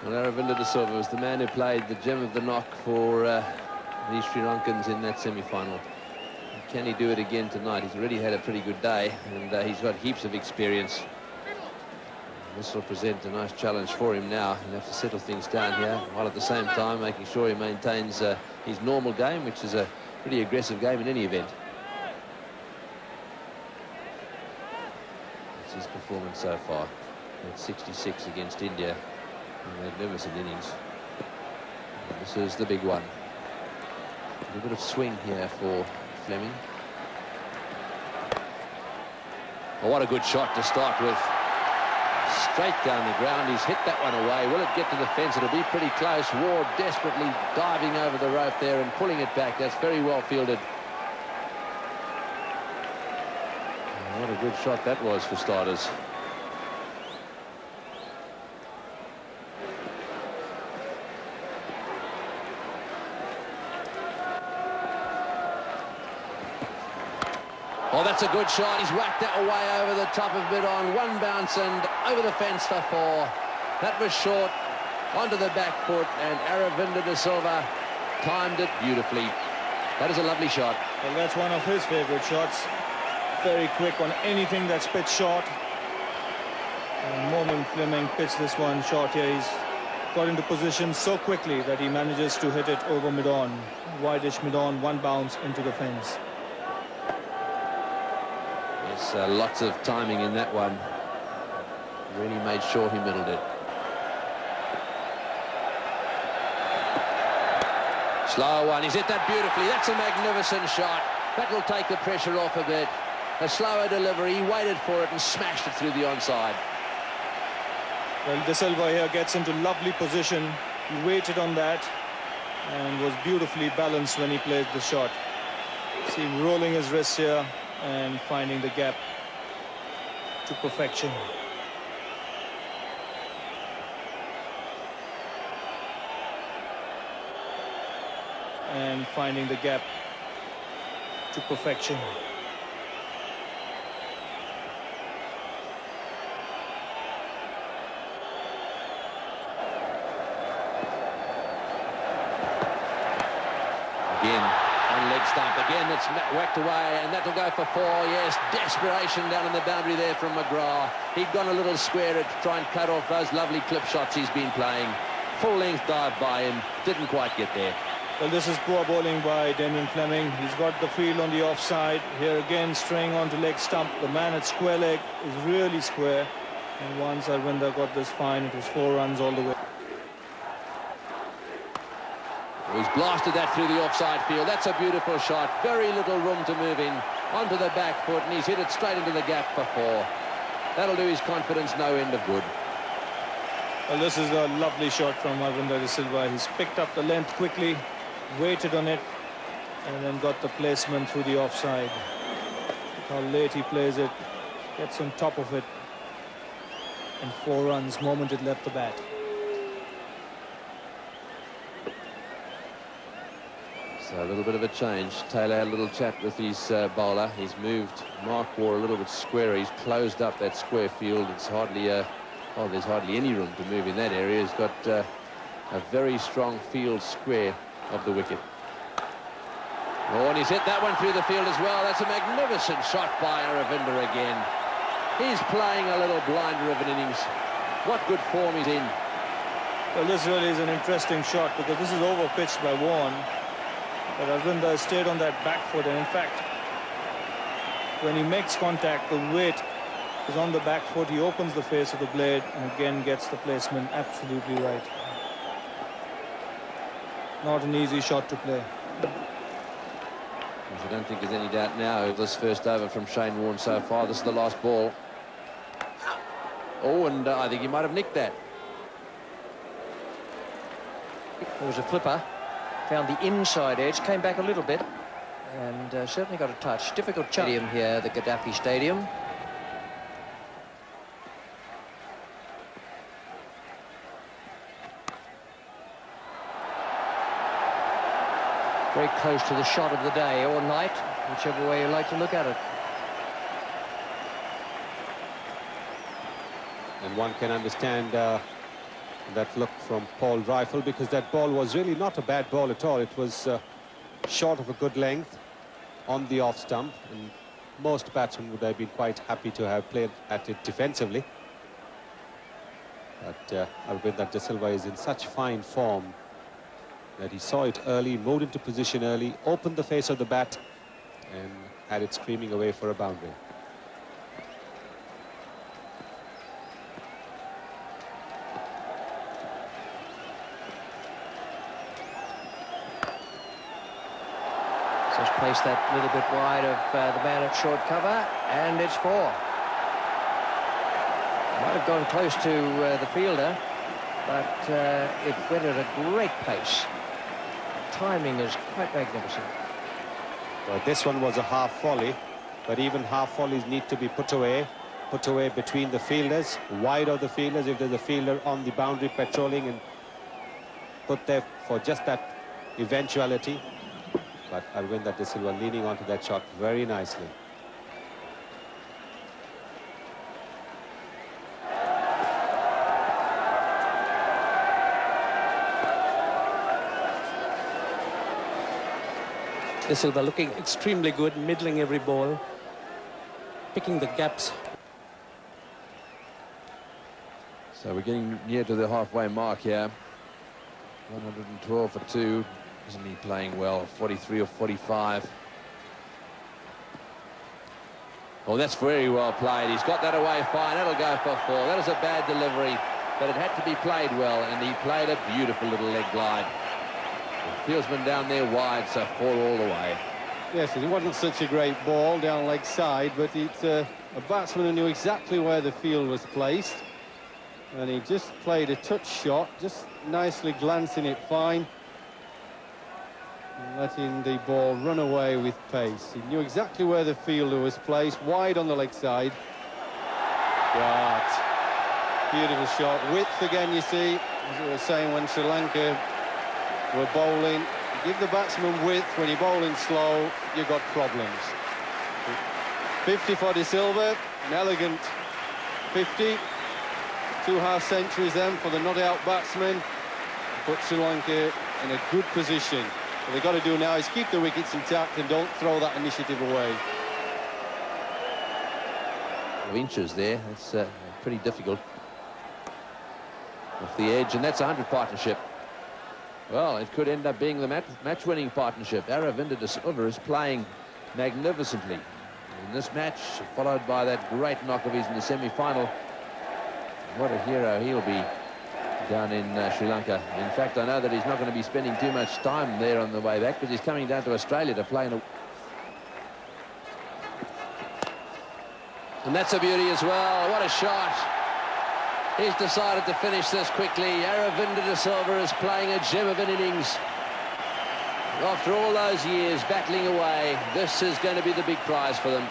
Well, Aravinda De Silva was the man who played the gem of the knock for the Sri Lankans in that semi-final. Can he do it again tonight? He's already had a pretty good day, and he's got heaps of experience. This will present a nice challenge for him now. He'll have to settle things down here, while at the same time making sure he maintains his normal game, which is a pretty aggressive game in any event. That's his performance so far. At 66 against India. A magnificent innings. And this is the big one. A bit of swing here for Fleming. Oh, what a good shot to start with. Straight down the ground. He's hit that one away. Will it get to the fence? It'll be pretty close. Ward desperately diving over the rope there and pulling it back. That's very well fielded. Oh, what a good shot that was for starters. Oh, that's a good shot. He's whacked that away over the top of mid-on. One bounce and over the fence for 4. That was short. Onto the back foot, and Aravinda De Silva timed it beautifully. That is a lovely shot. Well, that's one of his favourite shots. Very quick on anything that's pitched short. And moment Fleming pitched this one short here, he's got into position so quickly that he manages to hit it over mid-on. Wideish mid-on, one bounce into the fence. Lots of timing in that one. Really made sure he middled it. Slower one. He's hit that beautifully. That's a magnificent shot. That will take the pressure off a bit. A slower delivery. He waited for it and smashed it through the onside. Well, De Silva here gets into lovely position. He waited on that and was beautifully balanced when he played the shot. See him rolling his wrist here and finding the gap to perfection. And finding the gap to perfection. Again. Leg stump again, that's whacked away, and that'll go for 4. Yes, desperation down in the boundary there from McGrath. He'd gone a little square to try and cut off those lovely clip shots he's been playing. Full length dive by him, didn't quite get there. Well, this is poor bowling by Damien Fleming. He's got the field on the offside. Here again, straying onto leg stump. The man at square leg is really square. And once Aravinda got this fine, it was 4 runs all the way. He's blasted that through the offside field. That's a beautiful shot. Very little room to move in. Onto the back foot, and he's hit it straight into the gap for 4. That'll do his confidence no end of good. Well, this is a lovely shot from Aravinda De Silva. He's picked up the length quickly, waited on it, and then got the placement through the offside. Look how late he plays it. Gets on top of it. And 4 runs moment it left the bat. So a little bit of a change. Taylor had a little chat with his bowler. He's moved Mark Waugh a little bit squarer. He's closed up that square field. It's hardly there's hardly any room to move in that area. He's got a very strong field square of the wicket. Oh, and he's hit that one through the field as well. That's a magnificent shot by Aravinda again. He's playing a little blinder of an innings. What good form he's in. Well, this really is an interesting shot because this is over-pitched by Vaughan. But Aravinda stayed on that back foot, and in fact, when he makes contact, the weight is on the back foot. He opens the face of the blade and again gets the placement absolutely right. Not an easy shot to play. I don't think there's any doubt now of this first over from Shane Warne so far. This is the last ball. Oh, and I think he might have nicked that. It was a flipper. Found the inside edge, came back a little bit, and certainly got a touch. Difficult stadium here, the Gaddafi Stadium. Very close to the shot of the day or night, whichever way you like to look at it. And one can understand that look from Paul Rifle, because that ball was really not a bad ball at all. It was short of a good length on the off stump, and most batsmen would have been quite happy to have played at it defensively. But Aravinda De Silva is in such fine form that he saw it early, moved into position early, opened the face of the bat and had it screaming away for a boundary. Just placed that little bit wide of the man at short cover, and it's 4. Might have gone close to the fielder, but it went at a great pace. Timing is quite magnificent. Well, this one was a half volley, but even half volleys need to be put away between the fielders, wide of the fielders if there's a fielder on the boundary patrolling, and put there for just that eventuality. But Aravinda De Silva leaning onto that shot very nicely. De Silva looking extremely good, middling every ball, picking the gaps. So we're getting near to the halfway mark here. 112 for 2. Isn't he playing well? 43 or 45. Oh, that's very well played. He's got that away fine. That'll go for 4. That was a bad delivery, but it had to be played well, and he played a beautiful little leg glide. The fieldsman down there wide, so 4 all the way. Yes, it wasn't such a great ball down leg side, but it's a batsman who knew exactly where the field was placed, and he just played a touch shot, just nicely glancing it fine, and letting the ball run away with pace. He knew exactly where the fielder was placed, wide on the leg side. Right. Beautiful shot. Width again, you see, as we were saying when Sri Lanka were bowling. You give the batsman width, when you're bowling slow, you've got problems. 50 for De Silva, an elegant 50. 2 half centuries then for the not-out batsman. Put Sri Lanka in a good position. What they've got to do now is keep the wickets intact and don't throw that initiative away. Inches there. That's pretty difficult. Off the edge, and that's a 100 partnership. Well, it could end up being the match-winning partnership. Aravinda De Silva is playing magnificently in this match, followed by that great knock of his in the semi-final. What a hero he'll be down in Sri Lanka. In fact, I know that he's not going to be spending too much time there on the way back, because he's coming down to Australia to play in a... And that's a beauty as well. What a shot. He's decided to finish this quickly. Aravinda De Silva is playing a gem of an innings. After all those years battling away, this is going to be the big prize for them.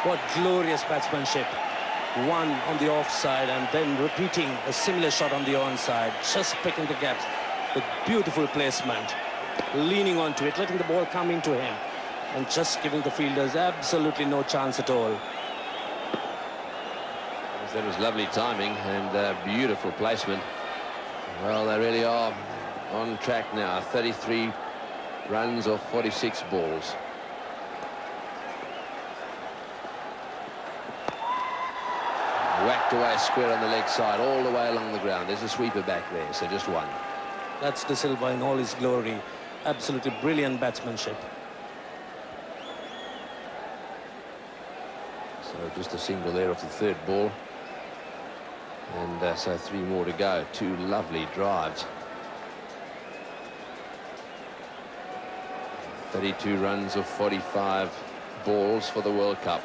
What glorious batsmanship. One on the offside and then repeating a similar shot on the onside, just picking the gaps with beautiful placement, leaning onto it, letting the ball come into him, and just giving the fielders absolutely no chance at all. That was lovely timing and beautiful placement. Well, they really are on track now. 33 runs off 46 balls. Whacked away square on the leg side, all the way along the ground. There's a sweeper back there, so just 1. That's De Silva in all his glory. Absolutely brilliant batsmanship. So just a single there off the 3rd ball. And so 3 more to go. 2 lovely drives. 32 runs of 45 balls for the World Cup.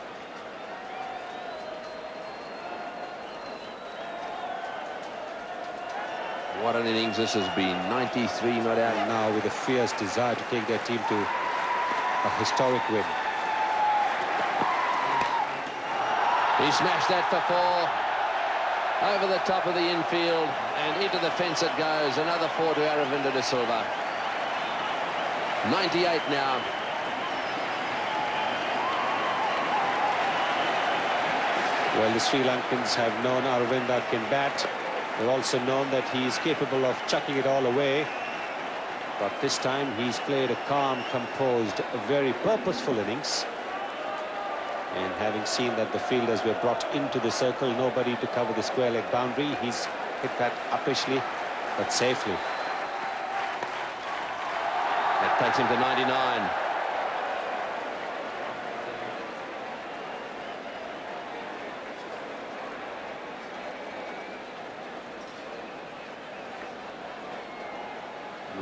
What an innings this has been. 93 not out. And now with a fierce desire to take their team to a historic win. He smashed that for 4. Over the top of the infield and into the fence it goes. Another 4 to Aravinda De Silva. 98 now. Well, the Sri Lankans have known Aravinda can bat. They've also known that he's capable of chucking it all away. But this time he's played a calm, composed, a very purposeful innings. And having seen that the fielders were brought into the circle, nobody to cover the square leg boundary, he's hit that uppishly but safely. That takes him to 99.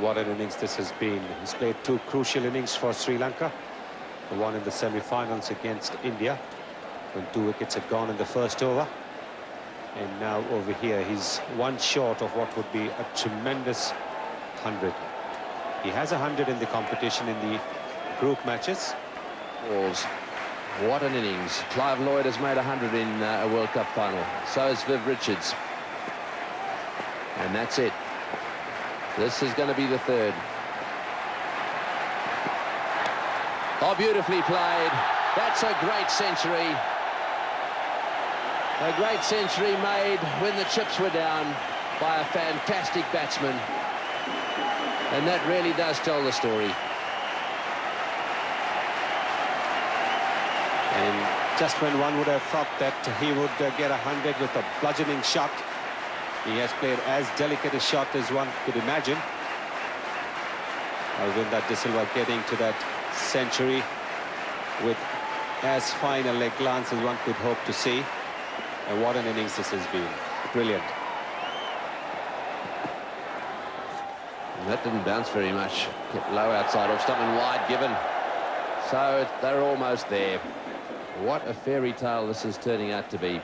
What an innings this has been. He's played two crucial innings for Sri Lanka. The one in the semi-finals against India, when 2 wickets had gone in the first over. And now over here, he's one short of what would be a tremendous 100. He has 100 in the competition in the group matches. Balls. What an innings. Clive Lloyd has made 100 in a World Cup final. So has Viv Richards. And that's it. This is going to be the third. Oh, beautifully played. That's a great century. A great century made when the chips were down by a fantastic batsman. And that really does tell the story. And just when one would have thought that he would get 100 with a bludgeoning shot, he has played as delicate a shot as one could imagine. Arvinda De Silva getting to that century with as fine a leg glance as one could hope to see. And what an innings this has been. Brilliant. And that didn't bounce very much. Kept low outside off stump and wide given. So they're almost there. What a fairy tale this is turning out to be.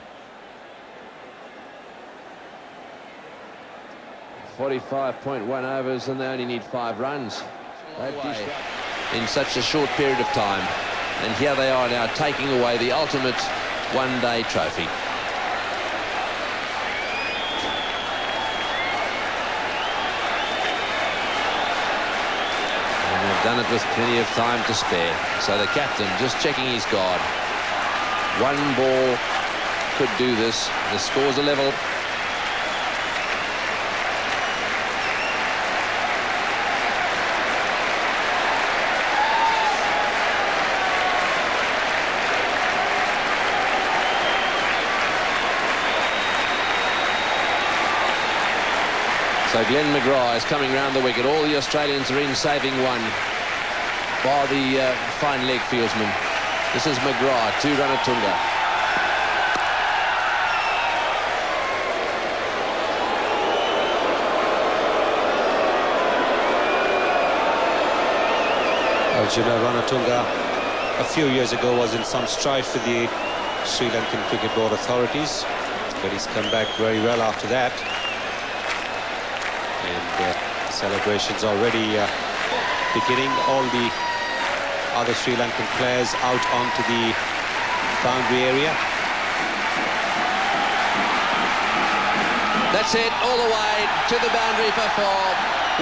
45.1 overs and they only need 5 runs. In such a short period of time. And here they are now taking away the ultimate one-day trophy. And they've done it with plenty of time to spare. So the captain just checking his guard. One ball could do this. The score's a level. So Glenn McGrath is coming round the wicket. All the Australians are in, saving one, bar the fine leg fieldsman. This is McGrath to Ranatunga. Arjuna Ranatunga a few years ago was in some strife with the Sri Lankan Cricket Board authorities, but he's come back very well after that. And celebrations already beginning. All the other Sri Lankan players out onto the boundary area. That's it, all the way to the boundary for 4.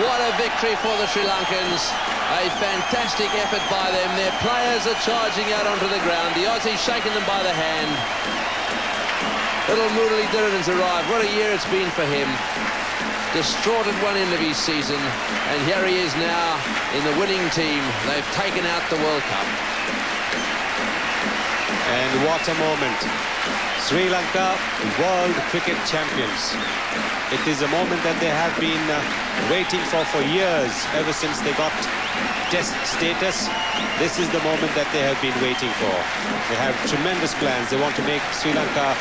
What a victory for the Sri Lankans. A fantastic effort by them. Their players are charging out onto the ground. The Aussies shaking them by the hand. Little Murali Dhararan's arrived. What a year it's been for him. Distraught at one end of his season, and here he is now in the winning team. They've taken out the World Cup. And what a moment. Sri Lanka, world cricket champions. It is a moment that they have been waiting for years, ever since they got test status. This is the moment that they have been waiting for. They have tremendous plans. They want to make Sri Lanka